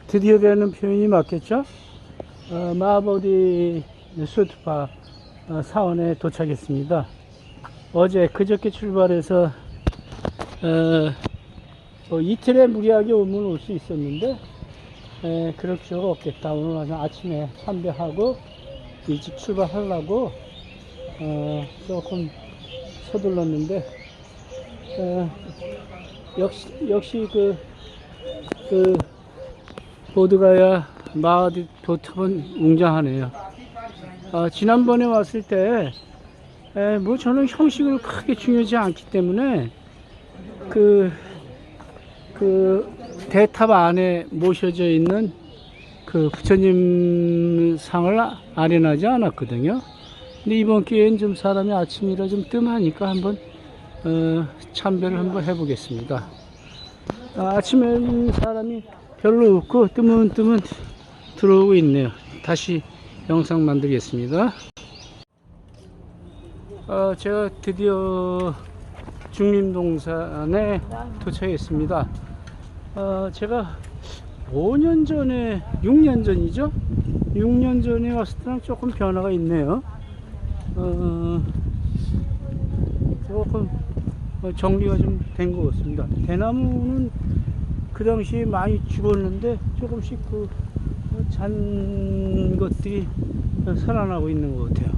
드디어라는 표현이 맞겠죠? 마하보리 수트파 사원에 도착했습니다. 어제 그저께 출발해서 이틀에 무리하게 오면 올 수 있었는데 그럴 필요가 없겠다. 오늘 아침에 참배하고 일찍 출발하려고 조금 서둘렀는데 역시 그 보드가야 마하디 도탑은 웅장하네요. 지난번에 왔을 때 뭐 저는 형식을 크게 중요하지 않기 때문에 그 대탑 안에 모셔져 있는 그 부처님 상을 아련하지 않았거든요. 근데 이번 기회엔 좀 사람이 아침이라 좀 뜸하니까 한번 참배를 한번 해보겠습니다. 아침에는 사람이 별로 없고 뜨문뜨문 들어오고 있네요. 다시 영상 만들겠습니다. 제가 드디어 중림동산에 도착했습니다. 제가 5년 전에 6년 전이죠? 6년 전에 왔을 때랑 조금 변화가 있네요. 조금 정리가 좀 된 것 같습니다. 대나무는 그 당시에 많이 죽었는데 조금씩 잔 것들이 살아나고 있는 것 같아요.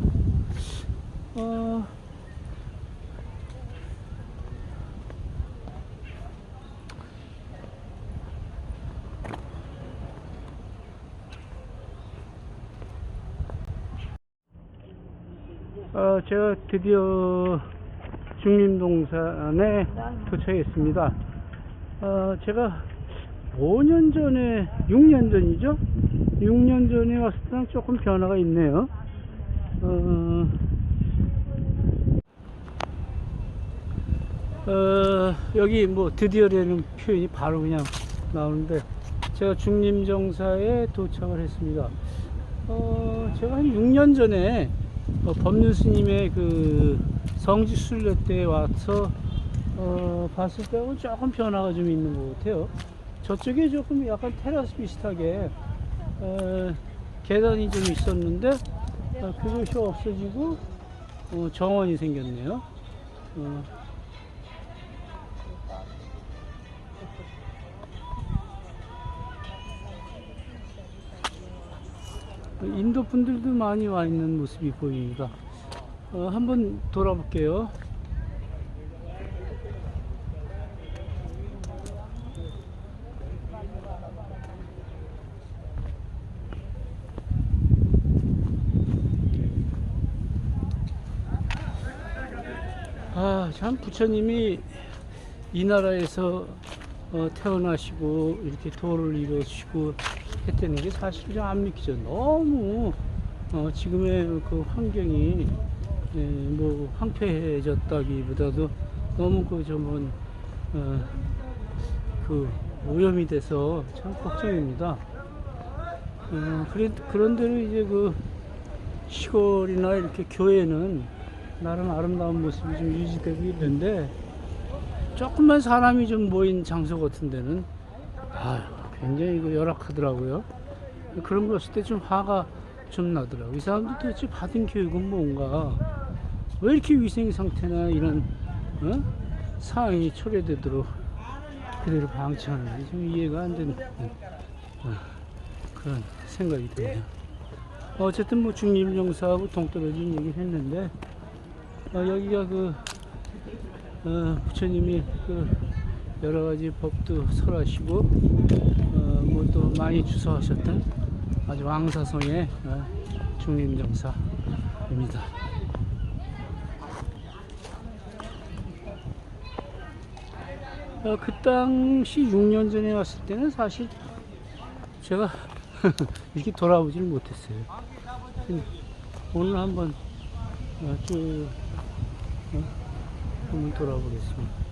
제가 드디어 중림동산에 도착했습니다. 제가 5년 전에 6년 전이죠? 6년 전에 왔을 때랑 조금 변화가 있네요. 여기 뭐 드디어라는 표현이 바로 그냥 나오는데 제가 중림정사에 도착을 했습니다. 제가 한 6년 전에 법륜 스님의 그 성지순례 때 와서 봤을 때하고 조금 변화가 좀 있는 것 같아요. 저쪽에 조금 약간 테라스 비슷하게 계단이 좀 있었는데 그것이 없어지고 정원이 생겼네요. 인도 분들도 많이 와 있는 모습이 보입니다. 한번 돌아볼게요. 참 부처님이 이 나라에서 태어나시고 이렇게 도를 이루시고 했다는 게 사실 좀 안 믿기죠. 너무 지금의 그 환경이 뭐 황폐해졌다기보다도 너무 그 오염이 돼서 참 걱정입니다. 그런 대로 이제 그 시골이나 이렇게 교회는 나름 아름다운 모습이 좀 유지되고 있는데 조금만 사람이 좀 모인 장소 같은 데는 굉장히 열악하더라고요. 그런 거 봤을 때 좀 화가 좀 나더라고요. 이 사람들 도대체 받은 교육은 뭔가, 왜 이렇게 위생 상태나 이런 상황이 초래되도록 그대로 방치하는지 좀 이해가 안 되는 그런 생각이 드네요. 어쨌든 뭐 중림정사하고 동떨어진 얘기를 했는데 여기가 부처님이 여러 가지 법도 설하시고 뭐 또 많이 주서하셨던 아주 왕사성의 중림정사입니다. 그 당시 6년 전에 왔을 때는 사실 제가 이렇게 돌아보질 못했어요. 오늘 한번 쭉 한번 돌아보겠습니다.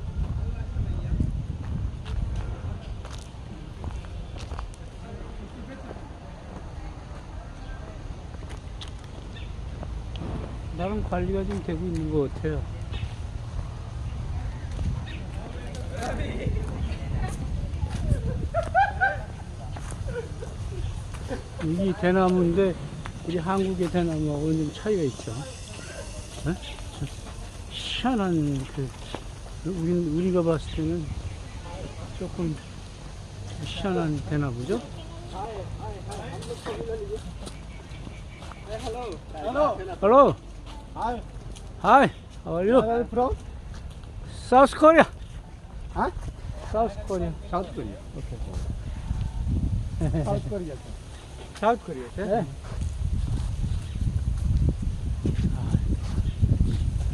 나름 관리가 좀 되고 있는 것 같아요. 이게 대나무인데 우리 한국의 대나무하고는 좀 차이가 있죠. 에? 참 희한한 우리가 봤을 때는 조금 희한한 대나무죠. Hello. Hi. Hi. How are you? Where are you from? South Korea. Huh? South Korea. South Korea. Okay. South Korea. South Korea. 네.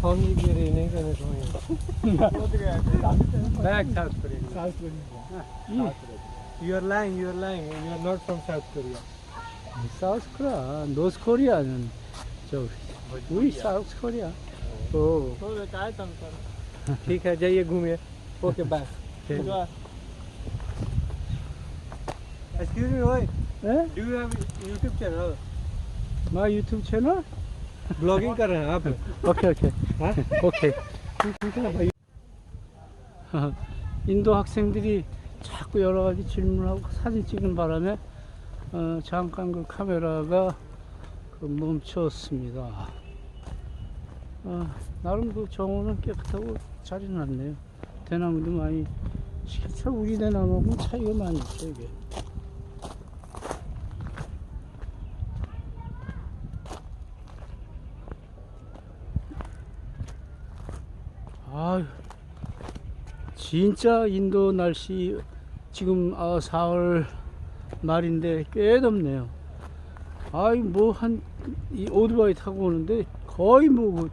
Only we are in England. Back South Korea. South Korea. 이 You are lying. You are lying. You are not from South Korea. South Korea, North Korea는 저 우리 South Korea. 오. ठीक है जाइए घूमिए okay bye Okay. Excuse me, boy. 네? Do you have YouTube channel? My YouTube channel? Blogging कर रहे हैं आप? 오케이 오케이. हाँ? 오케이. 인도 학생들이 자꾸 여러 가지 질문하고 사진 찍는 바람에 잠깐 그 카메라가 멈췄습니다. 나름 그 정원은 깨끗하고 잘 해놨네요. 대나무도 많이 참 우리 대나무하고는 차이가 많이 있죠 이게. 아유, 진짜 인도 날씨 지금 4월 말인데 꽤 덥네요. 아이 뭐 이 오토바이 타고 오는데 거의 뭐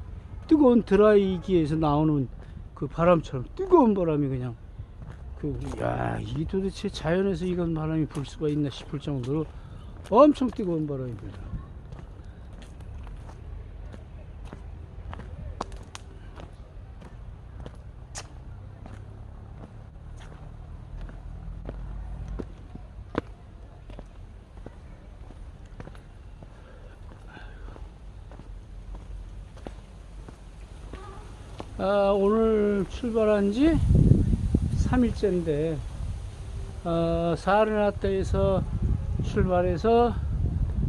뜨거운 드라이기에서 나오는 그 바람처럼 뜨거운 바람이 그냥 이게 도대체 자연에서 이런 바람이 불 수가 있나 싶을 정도로 엄청 뜨거운 바람이 불죠. 오늘 출발한 지 3일째인데 사르나타에서 출발해서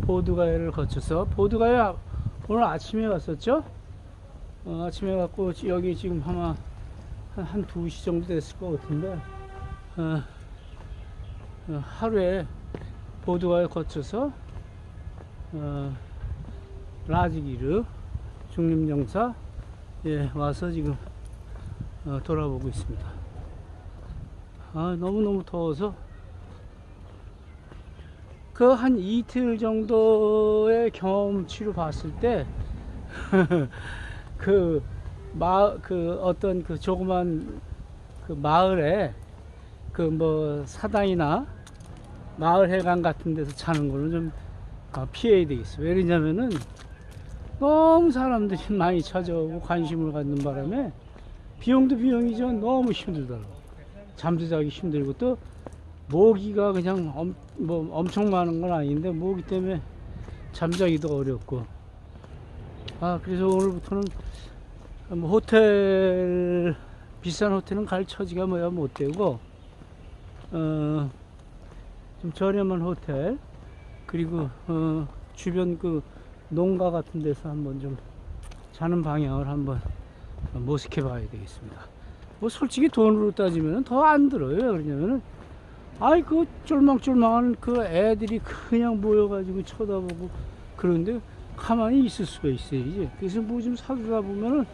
보드가야를 거쳐서 보드가야 오늘 아침에 갔었죠. 아침에 갔고 여기 지금 아마 한 2시 정도 됐을 것 같은데 하루에 보드가야 거쳐서 라지기르 중림정사 와서 지금 돌아보고 있습니다. 너무너무 더워서 그 한 이틀 정도의 경험치로 봤을 때 어떤 그 조그만 그 마을에 그 뭐 사당이나 마을 해관 같은 데서 자는 거는 좀 피해야 되겠어요. 왜 그러냐면은 너무 사람들이 많이 찾아오고 관심을 갖는 바람에 비용도 비용이지만 너무 힘들더라고. 잠도 자기 힘들고 또 모기가 그냥 엄청 많은 건 아닌데 모기 때문에 잠자기도 어렵고 그래서 오늘부터는 뭐 호텔 비싼 호텔은 갈 처지가 뭐야 못 되고 좀 저렴한 호텔 그리고 주변 그 농가 같은 데서 한번 좀 자는 방향을 한번 모색해 봐야 되겠습니다. 뭐 솔직히 돈으로 따지면 더 안 들어요. 그러냐면은 그 쫄망쫄망한 그 애들이 그냥 모여가지고 쳐다보고 그런데 가만히 있을 수가 있어야지. 그래서 뭐 좀 사다 보면은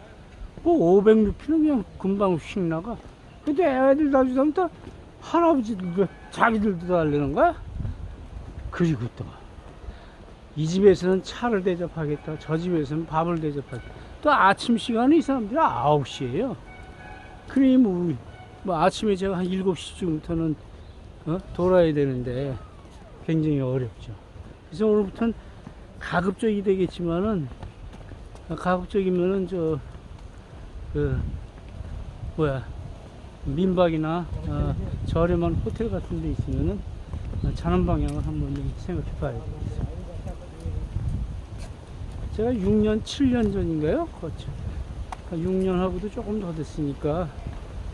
뭐 500루피는 그냥 금방 휙 나가. 근데 애들 다 주다 보면 또 할아버지들도 자기들도 달라는 거야. 그리고 또 이 집에서는 차를 대접하겠다. 저 집에서는 밥을 대접하겠다. 또 아침 시간에 이 사람들이 9시에요. 그러니 뭐 아침에 제가 한 7시쯤부터는 돌아야 되는데 굉장히 어렵죠. 그래서 오늘부터는 가급적이 되겠지만은 가급적이면은 민박이나 저렴한 호텔 같은 데 있으면은 자는 방향을 한번 좀 생각해 봐야 되겠어요. 제가 6년, 7년 전인가요? 그렇죠. 6년하고도 조금 더 됐으니까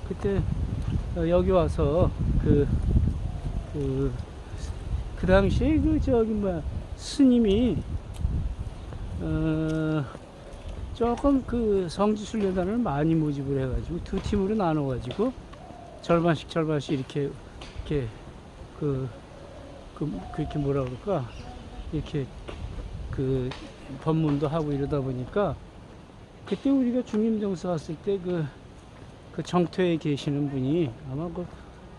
그때 여기 와서 그 그 당시에 그 저기 뭐야 스님이 조금 그 성지순례단을 많이 모집을 해가지고 두 팀으로 나눠가지고 절반씩 이렇게 그렇게 뭐라 그럴까 이렇게 그 법문도 하고 이러다 보니까 그때 우리가 중림정사 갔을 때 그 정토에 계시는 분이 아마 그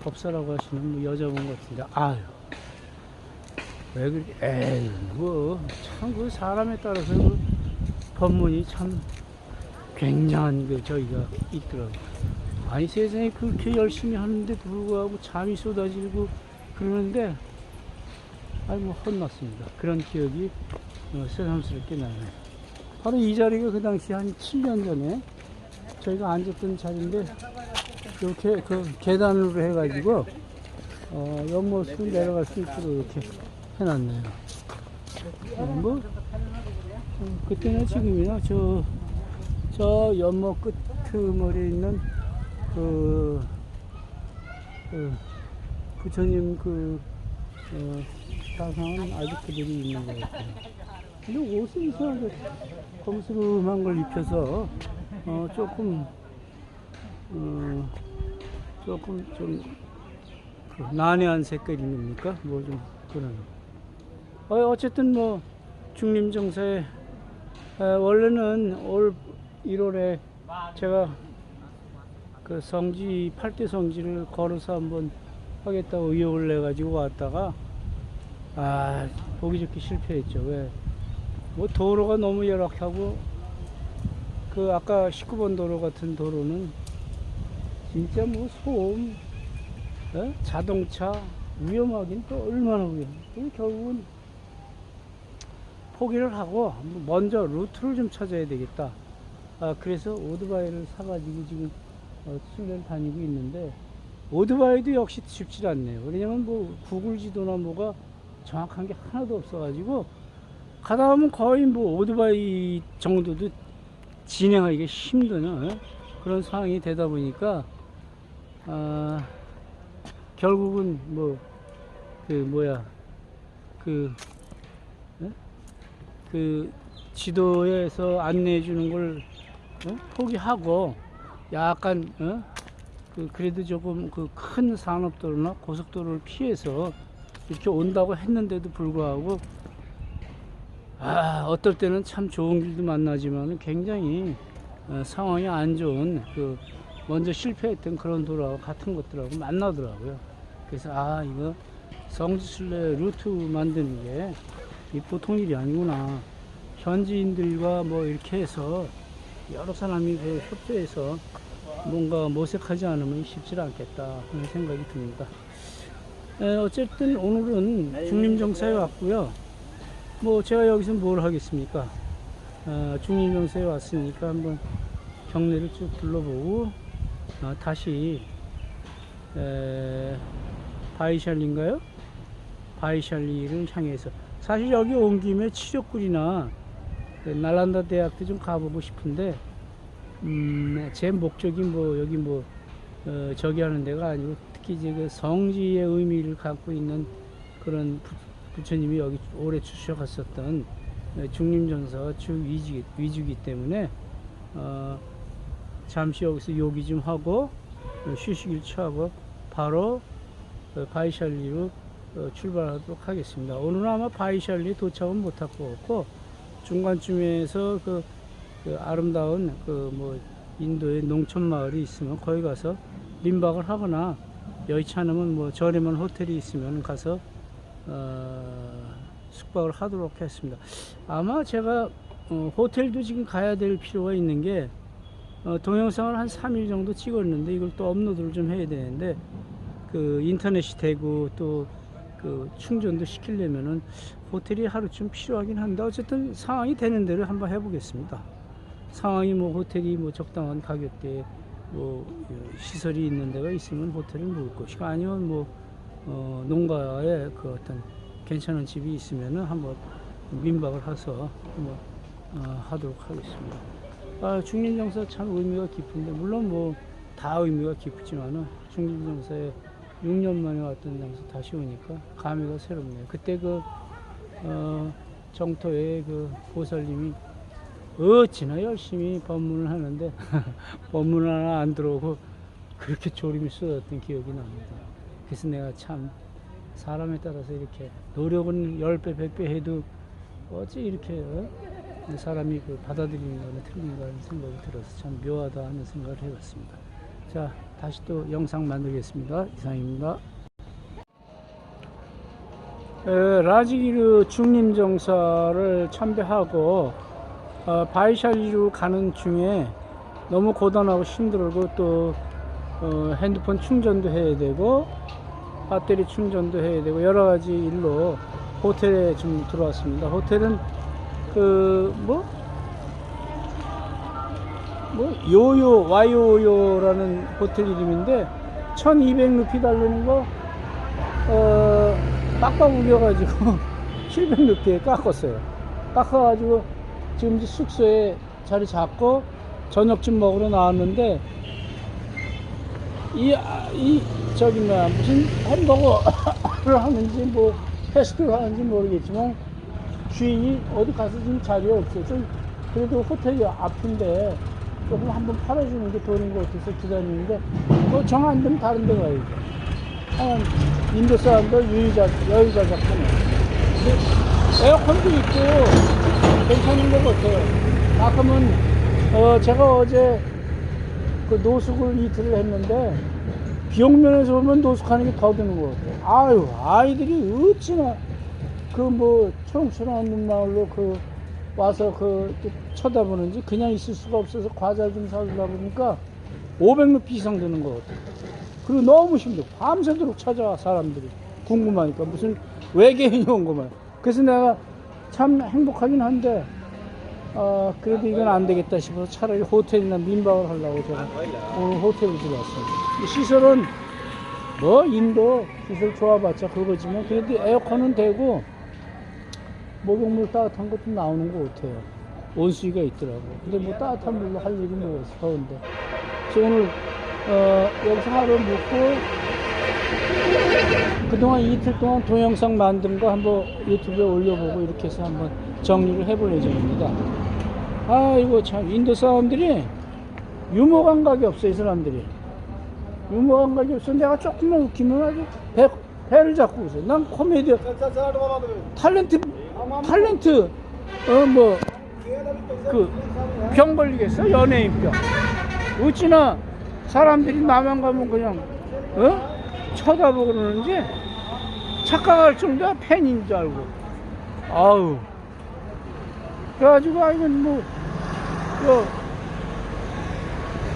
법사라고 하시는 뭐 여자분 같은데 아유 왜 그렇게 에이 참 그 사람에 따라서 그 법문이 참 굉장한 그 저희가 있더라고요. 아니 세상에 그렇게 열심히 하는데 불구하고 잠이 쏟아지고 그러는데 아이 뭐 혼났습니다. 그런 기억이 새삼스럽게 나네요. 바로 이 자리가 그 당시 한 7년 전에 저희가 앉았던 자리인데 이렇게 그 계단으로 해가지고 옆모습을 내려갈 수 있도록 이렇게 해놨네요. 뭐 그때나 지금이나 저 연못 끄트머리에 있는 부처님 사상은 아직 그대로 있는 것 같아요. 근데 옷을 이상하게 검스름한 걸 입혀서 조금 좀 난해한 색깔인 겁니까? 뭐 좀 그런. 어쨌든 뭐 중림정사에 원래는 올 1월에 제가 그 성지 8대 성지를 걸어서 한번 하겠다고 의욕을 내 가지고 왔다가 보기 좋게 실패했죠. 왜? 뭐 도로가 너무 열악하고 그 아까 19번 도로 같은 도로는 진짜 뭐 소음, 자동차 위험하긴 또 얼마나 위험해. 결국은 포기를 하고 먼저 루트를 좀 찾아야 되겠다. 그래서 오토바이를 사가지고 지금 순례를 다니고 있는데 오토바이도 역시 쉽지 않네요. 왜냐면 뭐 구글 지도나 뭐가 정확한 게 하나도 없어가지고 가다 보면 거의 뭐 오토바이 정도도 진행하기가 힘든 그런 상황이 되다 보니까 결국은 뭐 그 지도에서 안내해 주는 걸 포기하고 약간 그래도 조금 그 큰 산업도로나 고속도로를 피해서 이렇게 온다고 했는데도 불구하고 어떨 때는 참 좋은 길도 만나지만 굉장히 상황이 안 좋은 먼저 실패했던 그런 도로하고 같은 것들하고 만나더라고요. 그래서 이거 성지순례 루트 만드는 게 이 보통 일이 아니구나. 현지인들과 뭐 이렇게 해서 여러 사람이 협조해서 뭔가 모색하지 않으면 쉽지 않겠다 하는 생각이 듭니다. 어쨌든 오늘은 중림정사에 왔고요. 뭐 제가 여기서 뭘 하겠습니까? 중림정사에 왔으니까 한번 경내를 쭉 둘러보고 다시 바이샬리인가요? 바이샬리를 향해서 사실 여기 온 김에 치료꿀이나 날란다 대학도 좀 가보고 싶은데 제 목적이 뭐 여기 뭐 저기 하는 데가 아니고 특히 이제 그 성지의 의미를 갖고 있는 그런 부처님이 여기 오래 주셔 갔었던 중림정사가 주 위주기 때문에 잠시 여기서 요기 좀 하고 휴식을 취하고 바로 바이샬리로 출발하도록 하겠습니다. 오늘은 아마 바이샬리 도착은 못할 것 같고 중간쯤에서 그 아름다운 뭐 인도의 농촌 마을이 있으면 거기 가서 민박을 하거나 여의치 않으면 뭐 저렴한 호텔이 있으면 가서 숙박을 하도록 했습니다. 아마 제가 호텔도 지금 가야 될 필요가 있는 게 동영상을 한 3일 정도 찍었는데 이걸 또 업로드를 좀 해야 되는데 인터넷이 되고 또 충전도 시키려면은 호텔이 하루쯤 필요하긴 한데 어쨌든 상황이 되는 대로 한번 해보겠습니다. 상황이 뭐 호텔이 뭐 적당한 가격대에 뭐 시설이 있는 데가 있으면 호텔을 묵을 것이고 아니면 뭐 농가에 어떤 괜찮은 집이 있으면은 한번 민박을 해서 한번 하도록 하겠습니다. 중림정사 참 의미가 깊은데 물론 뭐 다 의미가 깊지만은 중림정사의 6년 만에 왔던 장소 다시 오니까 감회가 새롭네요. 그때 정토에 보살님이 어찌나 열심히 법문을 하는데 법문 하나 안 들어오고 그렇게 졸음이 쏟았던 기억이 납니다. 그래서 내가 참 사람에 따라서 이렇게 노력은 10배, 100배 해도 어찌 이렇게 사람이 받아들이는 거는 틀린가 하는 생각이 들어서 참 묘하다 하는 생각을 해봤습니다. 자, 다시 또 영상 만들겠습니다. 이상입니다. 라지기르 중림정사를 참배하고 바이샬리로 가는 중에 너무 고단하고 힘들고 또 핸드폰 충전도 해야 되고 배터리 충전도 해야 되고 여러 가지 일로 호텔에 좀 들어왔습니다. 호텔은 요요 와요요라는 호텔 이름인데 1200루피 달르는 거 빡빡 우겨가지고 700루피에 깎았어요. 깎아가지고 지금 이제 숙소에 자리 잡고 저녁쯤 먹으러 나왔는데 무슨 햄버거를 하는지 패스트를 하는지 모르겠지만 주인이 어디 가서 지금 자리가 없어요. 그래도 호텔이 앞인데 조금 한번 팔아주는 게 돈인 것 같아서 기다리는데 정 안 되면 다른 데 가야죠. 인도 사람들 여유자 작품. 에어컨도 있고 괜찮은 것 같아요. 가끔은 제가 어제 노숙을 이틀을 했는데 비용면에서 보면 노숙하는 게 더 드는 것 같아요. 아유, 아이들이 어찌나 초롱초롱한 눈망울로 와서 쳐다보는지 그냥 있을 수가 없어서 과자 좀 사주려고 보니까 500루피 이상 드는 것 같아요. 그리고 너무 힘들어. 밤새도록 찾아와 사람들이 궁금하니까 무슨 외계인이 온 것만. 그래서 내가 참 행복하긴 한데 그래도 이건 안 되겠다 싶어서 차라리 호텔이나 민박을 하려고 제가 오늘 호텔을 들어왔습니다. 시설은 인도 시설 좋아봤자 그거지만 그래도 에어컨은 되고 목욕물 따뜻한 것도 나오는 것 같아요. 온수기가 있더라고. 근데 따뜻한 물로 할 일이 뭐겠어, 더운데. 그래서 오늘 여기서 하루 묵고 그동안 이틀 동안 동영상 만든 거 한번 유튜브에 올려보고 이렇게 해서 한번 정리를 해볼 예정입니다. 이거 참 인도 사람들이 유머 감각이 없어. 이 사람들이 유머 감각이 없어. 내가 조금만 웃기면 아주 배를 잡고 있어요. 난 코미디 탤런트 병 걸리겠어? 연예인병. 어찌나 사람들이 나만 가면 그냥 쳐다보고 그러는지 착각할 정도야. 팬인 줄 알고. 아우, 그래가지고 이건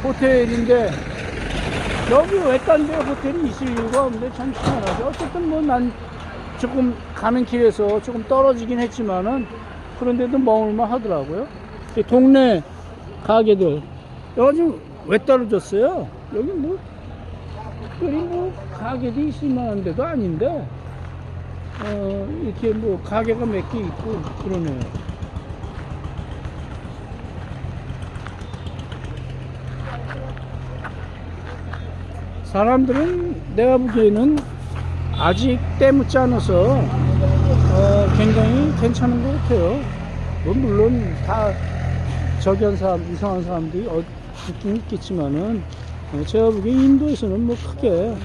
호텔인데 여기 외딴 데 호텔이 있을 이유가 없는데 참 희한하죠. 어쨌든 난 조금 가는 길에서 조금 떨어지긴 했지만은 그런데도 머물만 하더라고요. 동네 가게들 여기 좀 왜 떨어졌어요? 여기 가게도 있을 만한 데도 아닌데 이렇게 가게가 몇 개 있고 그러네요. 사람들은 내가 보기에는 아직 때 묻지 않아서 굉장히 괜찮은 것 같아요. 물론 다 저기한 사람, 이상한 사람들이 있긴 있겠지만은 제가 보기에 인도에서는 크게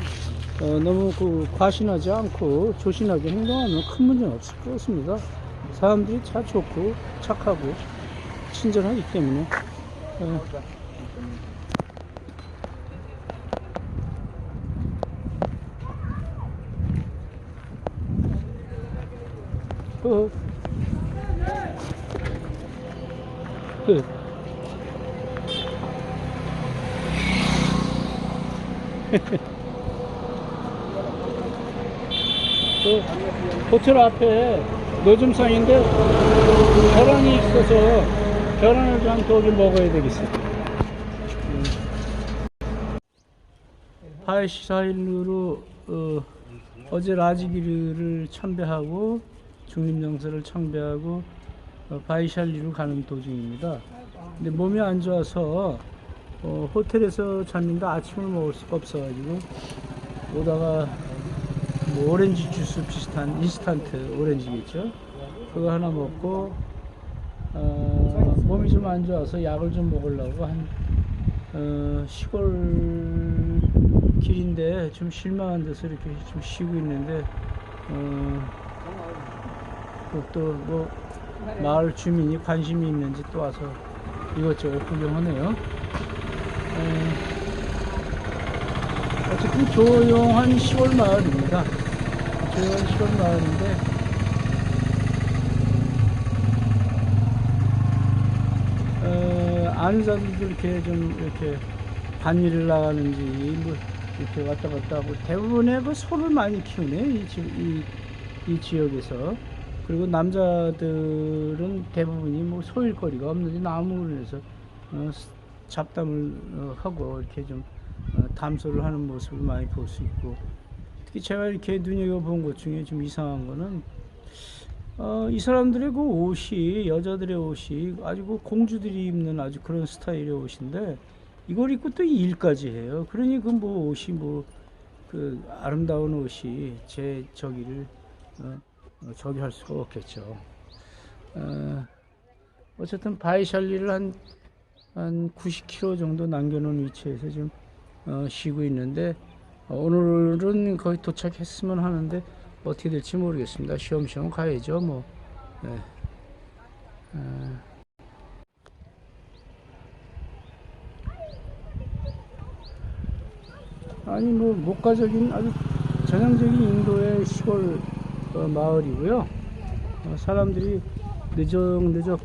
너무 과신하지 않고 조신하게 행동하면 큰 문제는 없을 것 같습니다. 사람들이 다 좋고 착하고 친절하기 때문에 호텔 앞에 노점상인데 계란이 있어서 계란을 좀 더 먹어야 되겠어요. 바이샬리로 어제 라지기르를 참배하고 중림정사를 참배하고 바이샬리로 가는 도중입니다. 근데 몸이 안 좋아서 호텔에서 잤는데 아침을 먹을 수가 없어가지고 오다가 뭐 오렌지 주스 비슷한 인스턴트 오렌지겠죠. 그거 하나 먹고 몸이 좀 안 좋아서 약을 좀 먹으려고 시골 길인데 좀 실망한 데서 이렇게 좀 쉬고 있는데 또 뭐 마을 주민이 관심이 있는지 또 와서 이것저것 구경하네요. 어쨌든 조용한 시골 마을입니다. 조용한 시골 마을인데 아는 사람들도 이렇게 좀 이렇게 반일을 나가는지 뭐 이렇게 왔다 갔다 하고 대부분의 그 소를 많이 키우네 이 지역에서. 그리고 남자들은 대부분이 뭐 소일거리가 없는지 나무를 해서 잡담을 하고 이렇게 좀 담소를 하는 모습을 많이 볼 수 있고, 특히 제가 이렇게 눈여겨본 것 중에 좀 이상한 거는 이 사람들의 그 옷이, 여자들의 옷이 아주 그 공주들이 입는 아주 그런 스타일의 옷인데 이걸 입고 또 일까지 해요. 그러니 그 뭐 옷이 뭐 그 아름다운 옷이 제 저기를 저기 할 수가 없겠죠. 어쨌든 바이샬리를 한 90km 정도 남겨놓은 위치에서 지금 쉬고 있는데 오늘은 거의 도착했으면 하는데 어떻게 될지 모르겠습니다. 쉬엄쉬엄 가야죠 뭐. 네. 아니 뭐 목가적인 아주 전형적인 인도의 시골 마을이고요. 사람들이 느적느적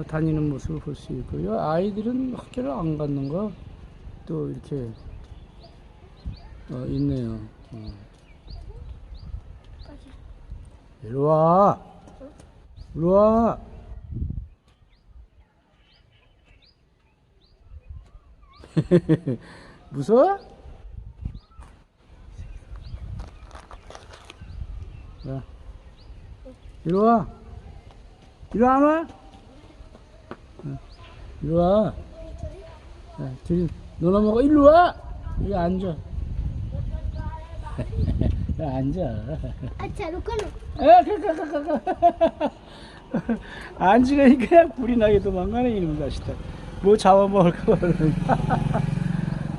다니는 모습을 볼 수 있고요. 아이들은 학교를 안 갔는 거 또 이렇게 있네요. 이리 와. 이리 와. 무서워? 야, 이리 와. 이리 안 와? 이리 와. 야, 둘이 너나 먹어. 이리 와. 여기 앉아. 야, 앉아. अच्छा रुको ना 앉으려니까 그냥 불이 나게 도망가네 이놈 자식들. 뭐 잡아먹을까 그러는.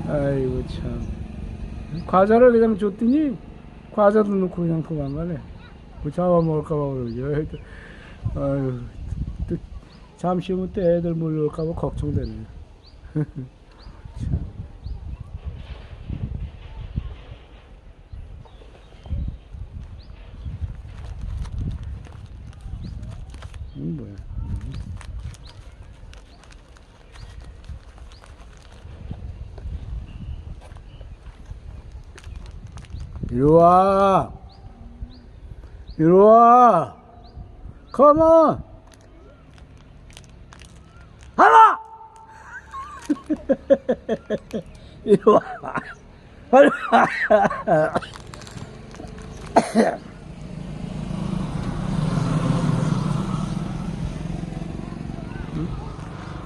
아이고 참. 과자를 그냥 줬더니 과자도 넣고 그냥 도망가네. 뭐 잡아먹을까 봐 그러죠. 아유, 또 잠시 후면 또 애들 몰려올까 봐 걱정되네. 참. 뭐야? 이리 와. 이리 와. Come on. 하나. 이리 와. 빨리 와.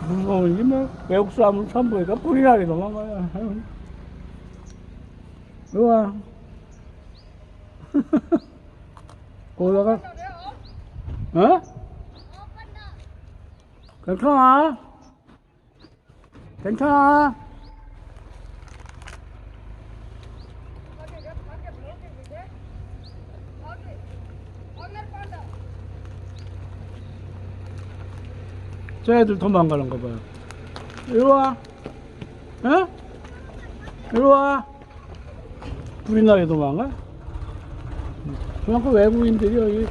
무서운 게뭐 외국 사람을 처음 보니까 불이 나게 도망가요. 이리 와. 거기다가 어? 괜찮아. 괜찮아. 저 애들 도망가는 거 봐요. 이리 와. 어? 이리 와. 불이 나게 도망가? 그만큼 외국인들이 여기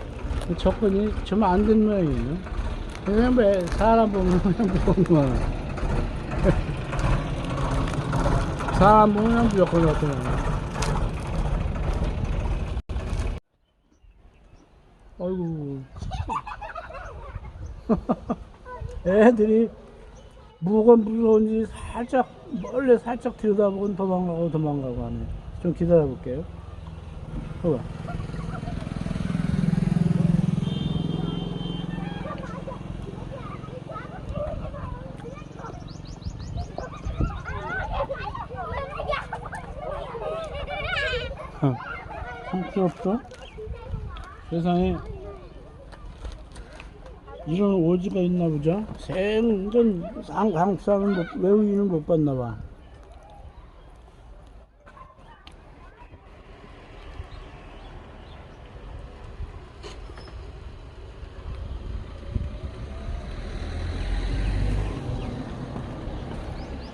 접근이 좀 안 된 모양이에요. 그냥 뭐 사람 보면 그냥 무섭구만. 사람 보면 그냥 무조건 같구만. 아이고. 애들이 뭐가 무서운지 살짝 멀리 살짝 들여다보고 도망가고 하네. 좀 기다려 볼게요. 봐봐. 참 귀엽죠? 세상에 이런 오지가 있나 보자. 생전 한국 사람은 외국인은 못 봤나 봐.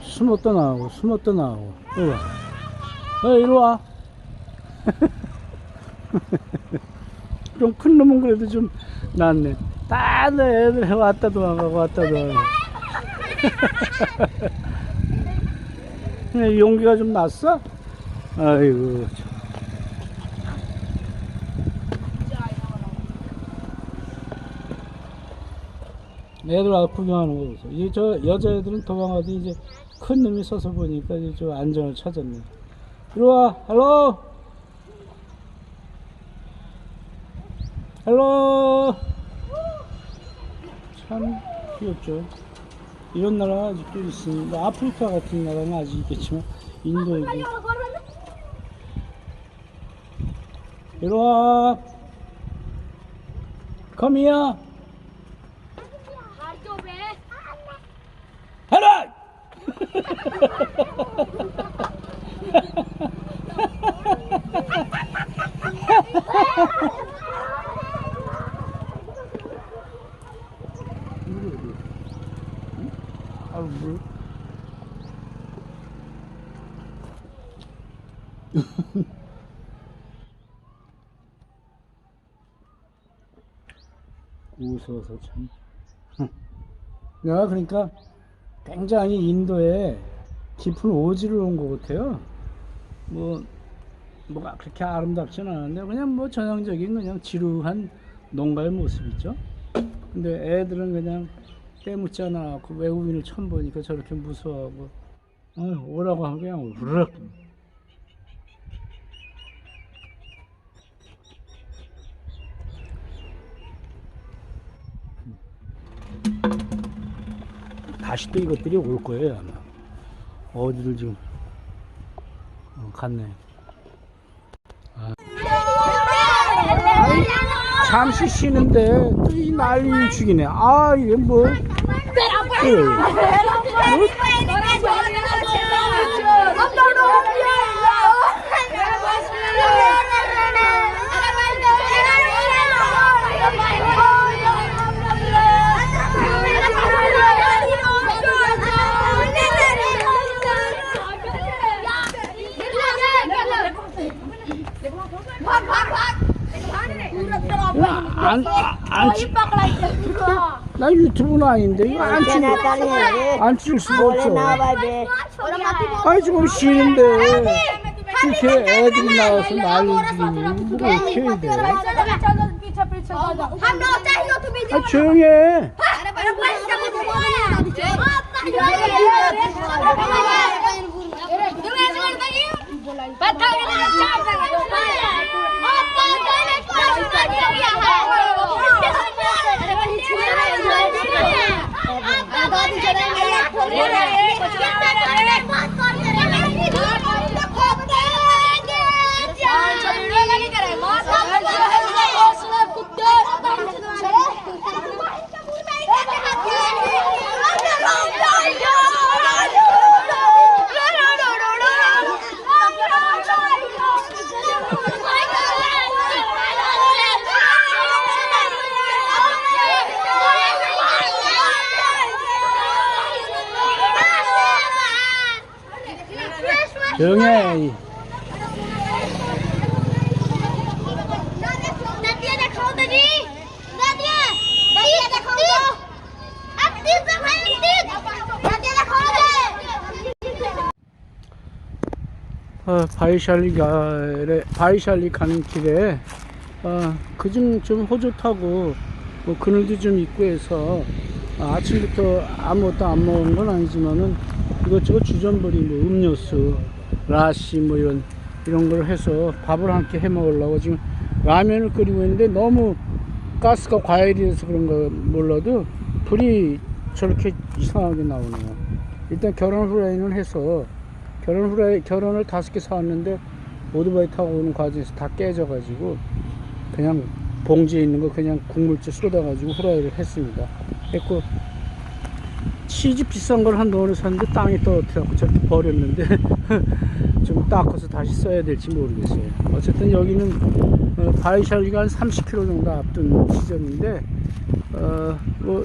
숨었다 나오고 숨었다 나오고. 이리 와. 이리 와. 좀 큰 놈은 그래도 좀 낫네. 다들 애들 왔다 도망가고 왔다 도망가고. 용기가 좀 났어? 아이고 참. 애들 와서 구경하는 거 보세요. 이제 저 여자애들은 도망가도 이제 큰 놈이 서서 보니까 이제 좀 안정을 찾았네. 이리 와. 헬로. 헬로. 참 귀엽죠. 이런 나라가 아직도 있습니다. 아프리카 같은 나라는 아직 있겠지만 인도에도. 이리 와. Come here. 하나. 아, 물. 웃어서 참. 내가 그러니까 굉장히 인도에 깊은 오지를 온 것 같아요. 뭐가 그렇게 아름답지는 않은데 그냥 뭐 전형적인 그냥 지루한 농가의 모습이죠. 근데 애들은 그냥 때묻지 않아 그 외국인을 처음 보니까 저렇게 무서워하고 오라고 하면 그냥 우르륵. 다시 또 이것들이 올 거예요 아마. 어디를 지금 갔네. 잠시 쉬는데 또 이 난리 죽이네. 아 이게 뭐 나 유튜브는 아닌데 이거 안 찍을 수가 없어. 아니 지금 쉬는데 이렇게 애들이 나와서 난리들이 뭐가 이렇게 해야 돼. 아 조용히 해. 조용해. 바이샬리 가는 길에 그중 좀 호주 타고 뭐 그늘도 좀 있고 해서 아침부터 아무것도 안 먹은 건 아니지만은 이것저것 주전부리 뭐 음료수 라시 뭐 이런 걸 해서 밥을 함께 해 먹으려고 지금 라면을 끓이고 있는데 너무 가스가 과열이 돼서 그런가 몰라도 불이 저렇게 이상하게 나오네요. 일단 결혼 후라이는 해서 결혼을 5개 사왔는데 오토바이 타고 오는 과정에서 다 깨져가지고 그냥 봉지에 있는 거 그냥 국물째 쏟아가지고 후라이를 했습니다. 했고 치즈 비싼 걸 한동안에 샀는데 땅에 떨어뜨려갖고 저렇게 버렸는데 좀 닦아서 다시 써야 될지 모르겠어요. 어쨌든 여기는 바이샬리가 한 30km 정도 앞둔 지점인데 뭐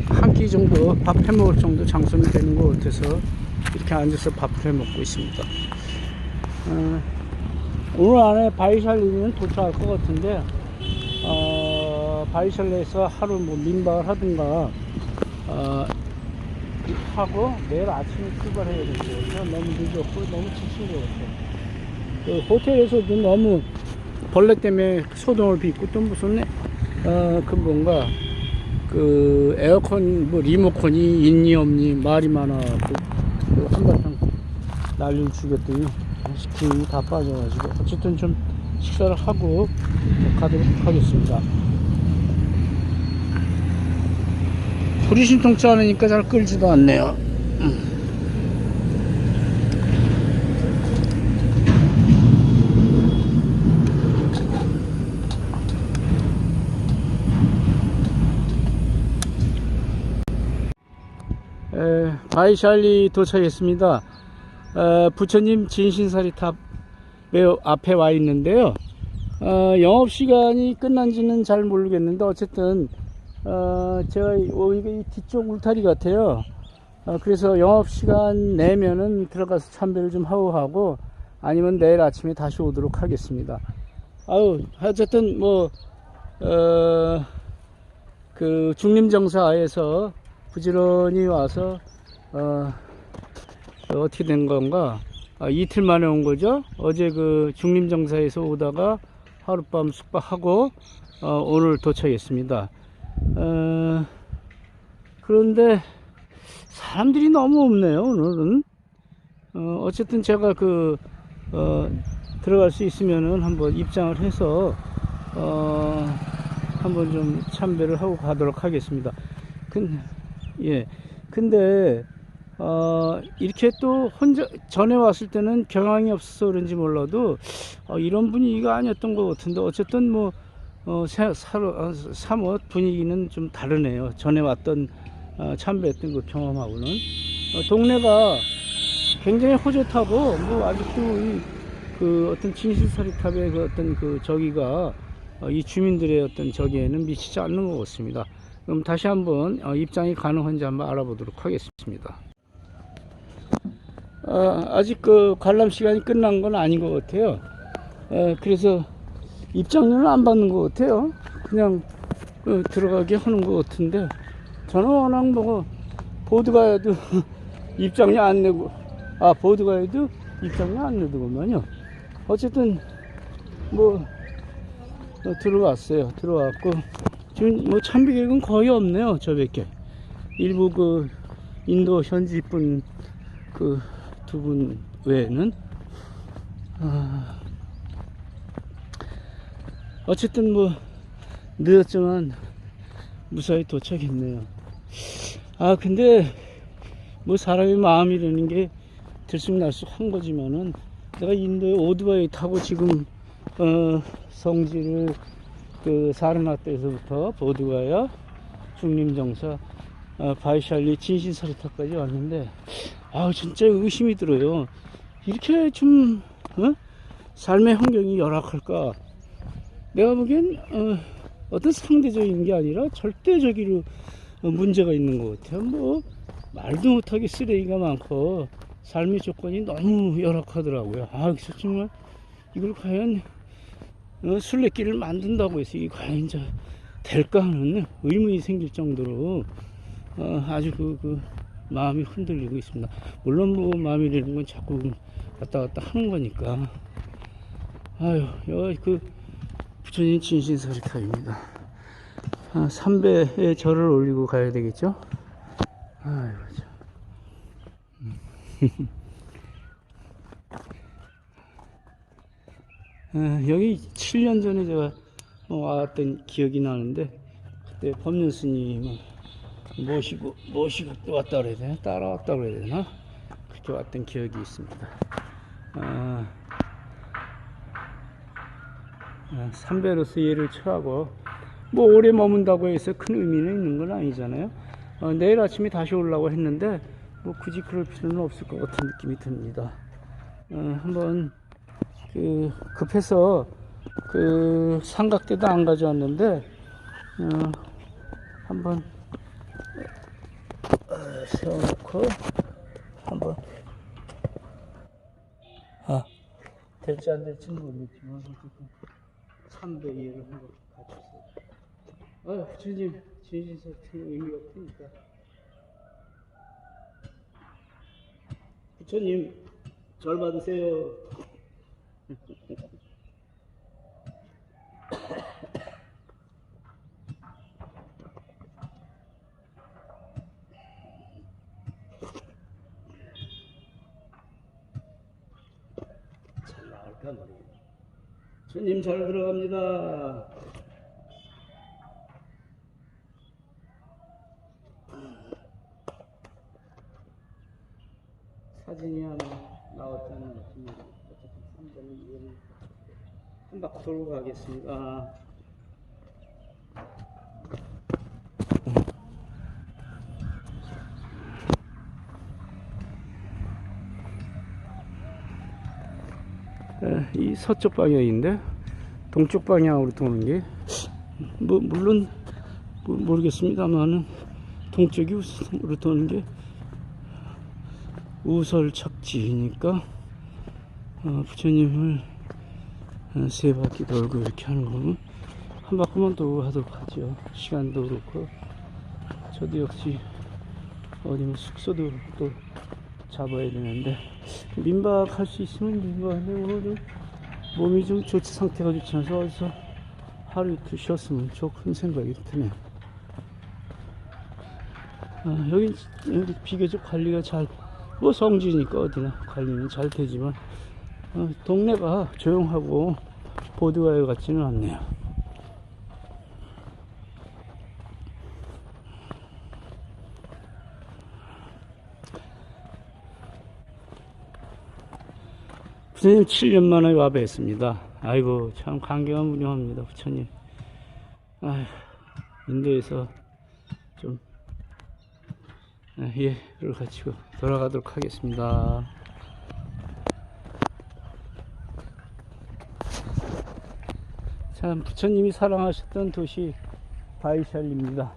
한 끼 정도 밥 해먹을 정도 장소는 되는 것 같아서 이렇게 앉아서 밥을 해먹고 있습니다. 오늘 안에 바이샬리는 도착할 것 같은데 바이샬리에서 하루 뭐 민박을 하든가 하고 내일 아침에 출발해야 될 것 같아요. 너무 늦었고 너무 지친 것 같아요. 그 호텔에서도 너무 벌레 때문에 소동을 빚고 또 무슨 그 뭔가 그 에어컨 뭐 리모컨이 있니 없니 말이 많아 그 한바탕 난리를 죽였더니 기운이 다 빠져가지고 어쨌든 좀 식사를 하고 가도록 하겠습니다. 불이 신통치 않으니까 잘 끓지도 않네요. 바이샬리 도착했습니다. 부처님 진신사리탑 매우 앞에 와 있는데요. 영업시간이 끝난지는 잘 모르겠는데 어쨌든 제가 이게 뒤쪽 울타리 같아요. 그래서 영업시간 내면은 들어가서 참배를 좀 하고 아니면 내일 아침에 다시 오도록 하겠습니다. 어쨌든 뭐 그 중림정사에서 부지런히 와서 어떻게 된 건가? 이틀 만에 온 거죠. 어제 그 중림정사에서 오다가 하룻밤 숙박하고 오늘 도착했습니다. 그런데 사람들이 너무 없네요. 오늘은 어쨌든 제가 들어갈 수 있으면은 한번 입장을 해서 한번 좀 참배를 하고 가도록 하겠습니다. 근데 이렇게 또 혼자 전에 왔을 때는 경황이 없어서 그런지 몰라도 이런 분위기가 아니었던 것 같은데 어쨌든 뭐 사뭇 분위기는 좀 다르네요. 전에 왔던 참배했던 그 경험하고는 동네가 굉장히 호젓하고 뭐 아직도 그 어떤 진실서리탑의 그 어떤 그 저기가 이 주민들의 어떤 저기에는 미치지 않는 것 같습니다. 그럼 다시 한번 입장이 가능한지 한번 알아보도록 하겠습니다. 아직 그 관람 시간이 끝난 건 아닌 것 같아요. 그래서 입장료는 안 받는 것 같아요. 그냥 들어가게 하는 것 같은데 저는 워낙 뭐 보드가이드 입장료 안 내고 보드가이드 입장료 안 내더구만요. 어쨌든 뭐 들어왔어요. 들어왔고 지금 뭐 참배객은 거의 없네요. 저밖에. 일부 그 인도 현지 분 그 두 분 외에는 어쨌든 뭐 늦었지만 무사히 도착했네요. 근데 뭐 사람의 마음이라는 게 들쑥날쑥한 거지만은 내가 인도에 오토바이 타고 지금 성지를 그 사르나트에서부터 보드가야 중림정사 바이샬리 진신서리탑까지 왔는데 진짜 의심이 들어요. 이렇게 좀 삶의 환경이 열악할까? 내가 보기엔 어떤 상대적인 게 아니라 절대적으로 문제가 있는 것 같아요. 뭐 말도 못하게 쓰레기가 많고 삶의 조건이 너무 열악하더라고요. 그래서 정말 이걸 과연 순례길을 만든다고 해서 이게 과연 이제 될까 하는 의문이 생길 정도로 아주 그 마음이 흔들리고 있습니다. 물론 뭐 마음이라는 건 자꾸 왔다 갔다 하는 거니까. 여기 그 부처님 진신서리탑입니다. 3배의 절을 올리고 가야 되겠죠? 여기 7년 전에 제가 왔던 기억이 나는데 그때 법륜 스님 모시고 또 왔다 그래야 되나? 따라왔다 그래야 되나? 그렇게 왔던 기억이 있습니다. 삼배로서 얘를 처하고 뭐 오래 머문다고 해서 큰 의미는 있는 건 아니잖아요. 내일 아침에 다시 오려고 했는데 뭐 굳이 그럴 필요는 없을 것 같은 느낌이 듭니다. 한번 급해서 삼각대도 안 가져왔는데 한번 세워놓고 한번 될지 안 될지는 모르겠지만 어쨌든 3배 이해를 한번 갖췄어요. 부처님 진실서 의미가 크니까 부처님 절 받으세요. 잘 나올까 말이에요. 주님 잘 들어갑니다. 사진이 하나 나왔다는 느낌이 어쨌든 상당히 이해를 한 바퀴 돌고 가겠습니다. 이 서쪽 방향인데 동쪽 방향으로 도는 게 물론 모르겠습니다만은 동쪽으로 도는 게 우설 착지니까 부처님을 세 바퀴 돌고 이렇게 하는 거는 한 바퀴만 돌고 하도록 하죠. 시간도 그렇고 저도 역시 어디 뭐 숙소도 또 잡아야 되는데 민박할 수 있으면 민박인데 오늘 좀 몸이 좀 좋지 상태가 좋지 않아서 어디서 하루 이틀 쉬었으면 좋은 생각이 드네요. 여기 비교적 관리가 뭐 성지니까 어디나 관리는 잘 되지만 동네가 조용하고 보드가요 같지는 않네요. 부처님 7년 만에 와뵀습니다. 아이고 참 감개가 무량합니다. 부처님 인도에서 좀 예를 갖추고 돌아가도록 하겠습니다. 참 부처님이 사랑하셨던 도시 바이샬리입니다.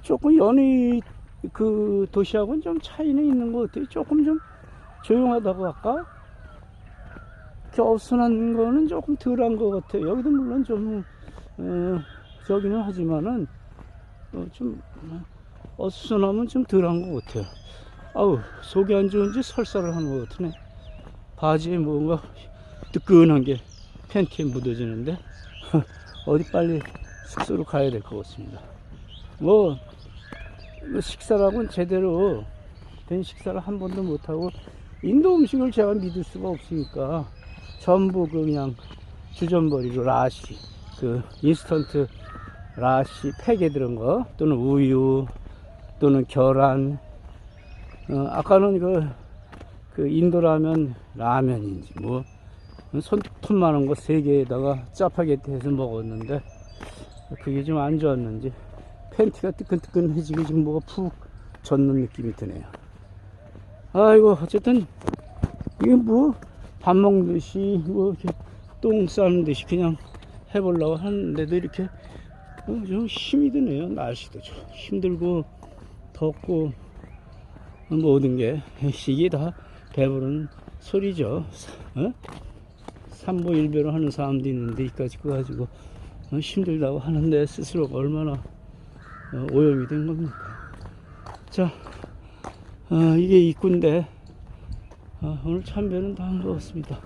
조금 연의 도시하고는 좀 차이는 있는 것 같아요. 조금 좀 조용하다고 할까? 이렇게 어수선한 거는 조금 덜한 것 같아요. 여기도 물론 좀 저기는 하지만은 좀 어수선하면 좀 덜한 것 같아요. 속이 안 좋은지 설사를 하는 것 같으네. 바지에 뭔가 뜨끈한 게 팬티에 묻어지는데 어디 빨리 숙소로 가야 될 것 같습니다. 뭐 식사라고는 제대로 된 식사를 한 번도 못하고 인도 음식을 제가 믿을 수가 없으니까 전부 그냥 주전버리로 라시 인스턴트 라시 팩에 들은 거 또는 우유 또는 계란 아까는 인도라면 라면인지 뭐 손톱만한 거 3개에다가 짜파게티 해서 먹었는데 그게 좀 안 좋았는지 팬티가 뜨끈뜨끈해지고 지금 뭐가 푹 젖는 느낌이 드네요. 아이고 어쨌든 이게 뭐 밥 먹듯이 뭐 이렇게 똥 싸는 듯이 그냥 해보려고 하는데도 이렇게 좀 힘이 드네요. 날씨도 좀 힘들고 덥고 모든 게 이게 다 배부른 소리죠. 삼보일배로 하는 사람도 있는데 이까지 거 가지고 힘들다고 하는데 스스로가 얼마나 오염이 된 겁니까. 자 이게 입구인데 오늘 참배는 다 한 것 같습니다.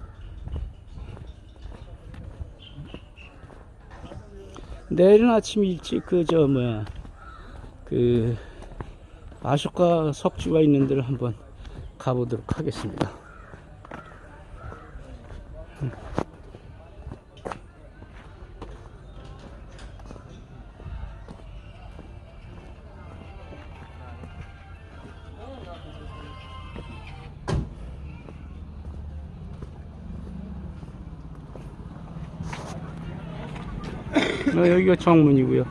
내일은 아침 일찍 아쇼카 석주가 있는 데를 한번 가보도록 하겠습니다. 여기가 정문이고요.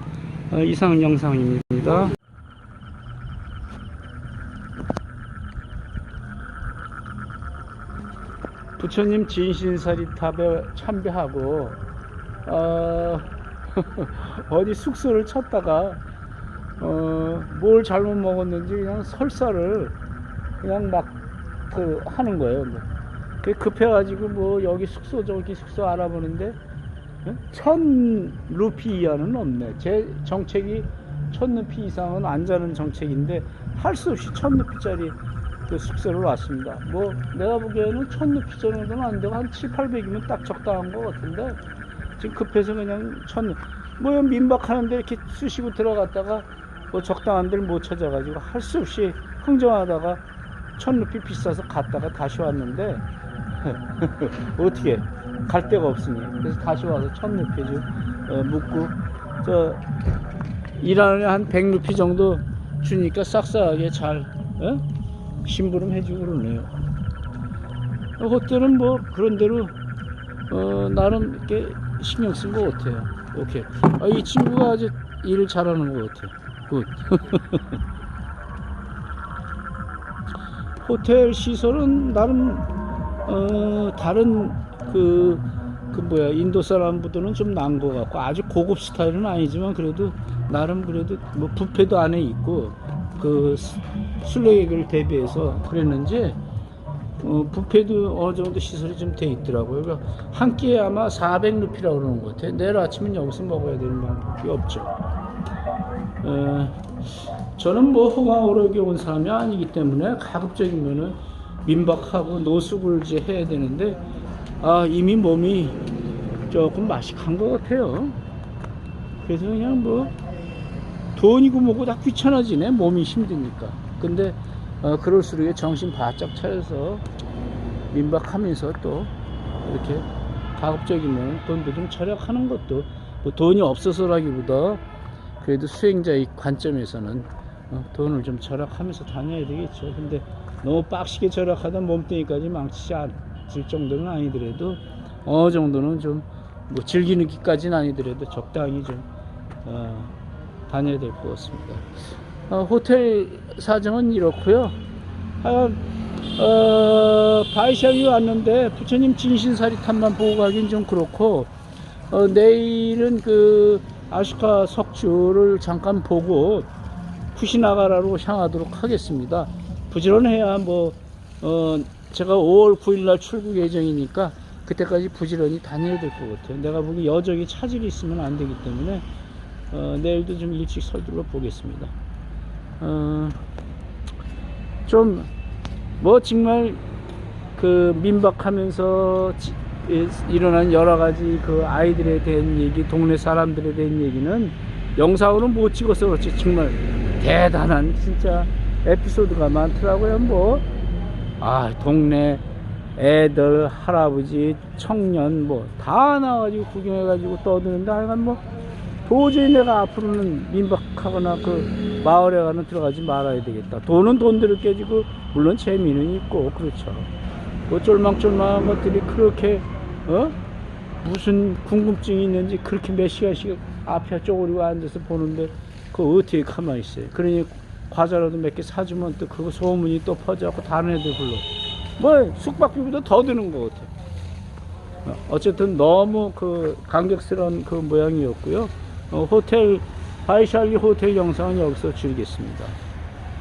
이상 영상입니다. 부처님 진신사리탑에 참배하고 어디 숙소를 찾다가 뭘 잘못 먹었는지 그냥 설사를 그냥 막 하는 거예요. 뭐. 급해가지고 뭐 여기 숙소 저기 숙소 알아보는데 1,000루피 이하는 없네. 제 정책이 1,000루피 이상은 안 자는 정책인데 할 수 없이 1,000루피짜리 그 숙소를 왔습니다. 뭐 내가 보기에는 1,000루피 정도는 안 되고 한 700~800이면 딱 적당한 것 같은데 지금 급해서 그냥 뭐 민박하는데 이렇게 쑤시고 들어갔다가 뭐 적당한 데를 못 찾아가지고 할 수 없이 흥정하다가 1,000루피 비싸서 갔다가 다시 왔는데 어떻게 갈 데가 없으니 그래서 다시 와서 1,000루피 좀 묻고 저 일하는 한 100루피 정도 주니까 싹싹하게 잘 심부름 해주고 그러네요. 호텔은 뭐 그런 대로 나름 이렇게 신경 쓴 것 같아요. 오케이. 이 친구가 아주 일을 잘하는 것 같아요. 굿. 호텔 시설은 나름 다른 인도 사람보다는 좀 나은 것 같고 아주 고급 스타일은 아니지만 그래도 나름 그래도 뭐 뷔페도 안에 있고 그 순례객을 대비해서 그랬는지 뷔페도 어느 정도 시설이 좀 돼 있더라고요. 그러니까 한 끼에 아마 400루피라고 그러는 것 같아요. 내일 아침은 여기서 먹어야 되는 방법이 없죠. 저는 뭐 호강오락에 온 사람이 아니기 때문에 가급적이면은 민박하고 노숙을 이제 해야 되는데 이미 몸이 조금 마식한 것 같아요. 그래서 그냥 뭐 돈이고 뭐고 다 귀찮아지네. 몸이 힘드니까. 근데 그럴수록 정신 바짝 차려서 민박하면서 또 이렇게 가급적이면 돈도 좀 절약하는 것도 뭐 돈이 없어서라기보다 그래도 수행자의 관점에서는 돈을 좀 절약하면서 다녀야 되겠죠. 근데 너무 빡시게 절약하다 몸뚱이까지 망치지 않을 정도는 아니더라도 어느 정도는 좀 뭐 즐기는 기까지는 아니더라도 적당히 좀 다녀야 될 것 같습니다. 호텔 사정은 이렇고요. 바이샤기 왔는데 부처님 진신사리탑만 보고 가긴 좀 그렇고 내일은 그 아슈카 석주를 잠깐 보고 쿠시나가라로 향하도록 하겠습니다. 부지런해야 뭐 제가 5월 9일날 출국 예정이니까 그때까지 부지런히 다녀야 될 것 같아요. 내가 보기 여적이 차질이 있으면 안 되기 때문에 내일도 좀 일찍 서둘러 보겠습니다. 좀 뭐 정말 그 민박하면서 일어난 여러 가지 그 아이들에 대한 얘기, 동네 사람들에 대한 얘기는 영상으로는 못 찍어서 그렇지 정말 대단한 진짜 에피소드가 많더라고요. 뭐 동네 애들, 할아버지, 청년 뭐 다 나와가지고 구경해가지고 떠드는데 하여간 뭐 도저히 내가 앞으로는 민박하거나 그 마을에 가는 들어가지 말아야 되겠다. 돈은 돈대로 깨지고 물론 재미는 있고 그렇죠. 뭐 쫄망쫄망한 것들이 그렇게 무슨 궁금증이 있는지 그렇게 몇 시간씩 앞에 쪼그리고 앉아서 보는데 그거 어떻게 가만히 있어요. 그러니 과자라도 몇 개 사주면 또 그거 소문이 또 퍼져갖고 다른 애들 불러 뭐 숙박비보다 더 드는 것 같아요. 어쨌든 너무 그 감격스러운 그 모양이었고요. 호텔 바이샬리 호텔 영상은 여기서 줄이겠습니다.